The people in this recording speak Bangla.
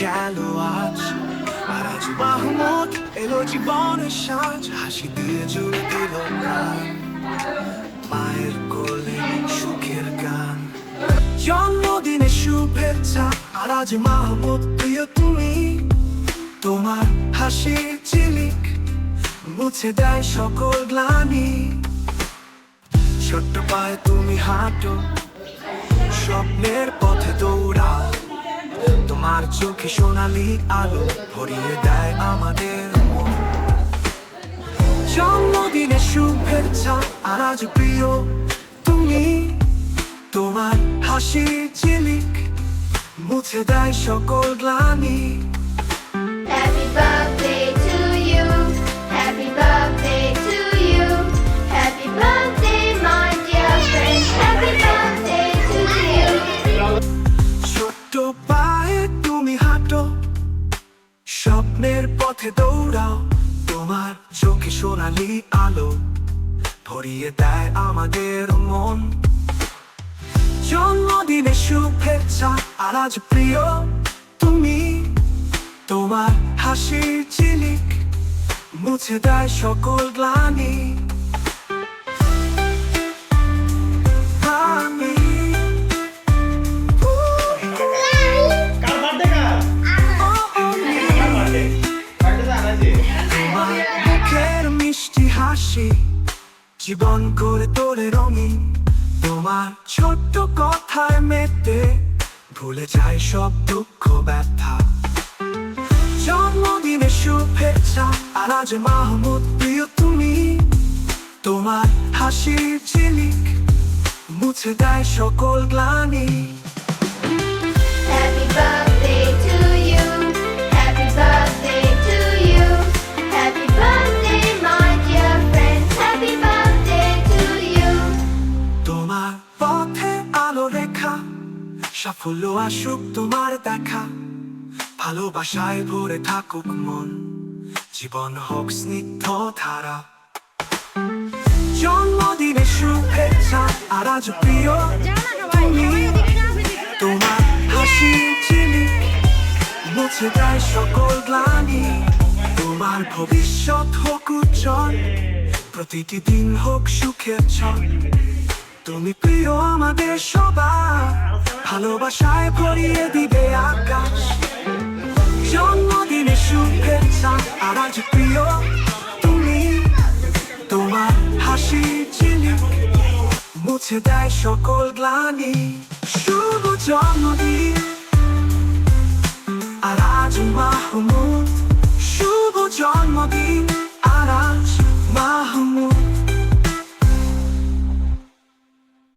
গেল আজ, আর আজ মাহমুদ এলো জীবনের সাজ, হাসি দিয়ে জুড়ে দিল প্রাণ, মায়ের কোলে সুখের গান। জন্মদিনে শুভেচ্ছা, আর আজ মাহমুদ প্রিয় তুমি, তোমার হাসির ঝিলিক মুছে দেয় সকল গ্লানি। ছোট্ট পায়ে তুমি হাঁটো, স্বপ্নের পথে দৌড়াও, তোমার চোখে সোনালি আলো ভরিয়ে দেয় আমাদের মন। জন্মদিনে শুভেচ্ছা, আর আজ প্রিয় তুমি, তোমার হাসির ঝিলিক মুছে দেয় সকল গ্লানি। Happy birthday to you. Happy birthday to you. Happy birthday, my dear friend. Happy birthday to you. ছোট্ট পায়ে তুমি হাঁটো, স্বপ্নের পথে দৌড়াও, তোমার চোখে সোনালি আলো ভরিয়ে দেয় আমাদের মন। জন্মদিনে শুভেচ্ছা, আর আজ প্রিয় তুমি, তোমার হাসির ঝিলিক মুছে দেয় সকল গ্লানি। আমি কার বার্থডে কার? কার বার্থডে? বার্থডে তো আনাজি। তোমার মুখের মিষ্টি হাসি জীবন করে তোলে রঙিন, তোমার ছোট্ট কথায় মেতে ভুলে যায় সব দুঃখ ব্যথা। জন্মদিনে শুভেচ্ছা, আর আজ মাহমুদ প্রিয় তুমি, তোমার হাসির ঝিলিক মুছে দেয় সকল গ্লানি। Happy birthday to you. Happy birthday to you. Happy birthday, my dear friend. Happy birthday to you. তোমার পথে আলো রেখা, সাফল্য আসুক তোমার দেখা, ভালোবাসায় ভরে থাকুক মন, জীবন হোক স্নিগ্ধ ধারা। জন্মদিনে শুভেচ্ছা, আর আজ প্রিয় তুমি, তোমার হাসির ঝিলিক মুছে দেয় সকল গ্লানি। তোমার ভবিষ্যৎ হোক উজ্জ্বল, প্রতিটি দিন হোক সুখের ছল, তুমি প্রিয় আমাদের সবার, ভালোবাসায় ভরিয়ে দিবে আকাশ। জন্মদিনে শুভেচ্ছা, আর আজ প্রিয় তুমি, তোমার হাসির ঝিলিক মুছে দেয় সকল গ্লানি। শুভ জন্মদিন, আর আজ মাহমুদ